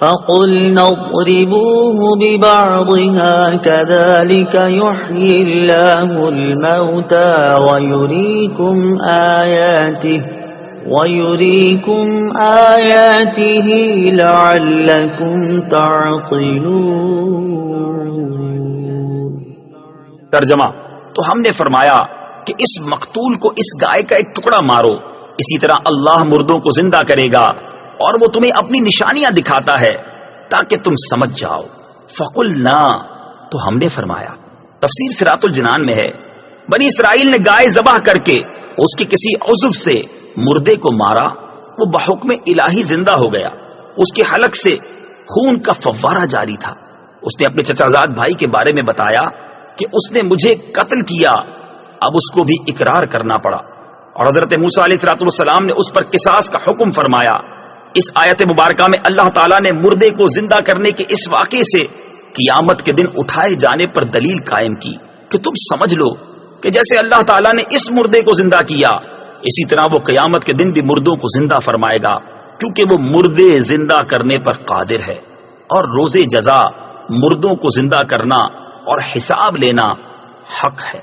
فَقُلْنَا اضْرِبُوهُ بِبَعْضِهَا كَذَلِكَ يُحْيِي اللَّهُ الْمَوْتَى وَيُرِيكُمْ آيَاتِهِ لَعَلَّكُمْ تَعْقِلُونَ۔ ترجمہ: تو ہم نے فرمایا کہ اس مقتول کو اس گائے کا ایک ٹکڑا مارو، اسی طرح اللہ مردوں کو زندہ کرے گا اور وہ تمہیں اپنی نشانیاں دکھاتا ہے تاکہ تم سمجھ جاؤ۔ فَقُلْنَا، تو ہم نے فرمایا۔ تفسیر صراط الجنان میں ہے، بنی اسرائیل نے گائے ذبح کر کے اس کے کسی عضو سے مردے کو مارا، وہ بحکم الہی زندہ ہو گیا، اس کے حلق سے خون کا فوارہ جاری تھا۔ اس نے اپنے چچا زاد بھائی کے بارے میں بتایا کہ اس نے مجھے قتل کیا، اب اس کو بھی اقرار کرنا پڑا، اور حضرت موسیٰ علیہ السلام نے اس پر قصاص کا حکم فرمایا۔ اس آیت مبارکہ میں اللہ تعالیٰ نے مردے کو زندہ کرنے کے اس واقعے سے قیامت کے دن اٹھائے جانے پر دلیل قائم کی کہ تم سمجھ لو کہ جیسے اللہ تعالیٰ نے اس مردے کو زندہ کیا، اسی طرح وہ قیامت کے دن بھی مردوں کو زندہ فرمائے گا، کیونکہ وہ مردے زندہ کرنے پر قادر ہے، اور روز جزا مردوں کو زندہ کرنا اور حساب لینا حق ہے۔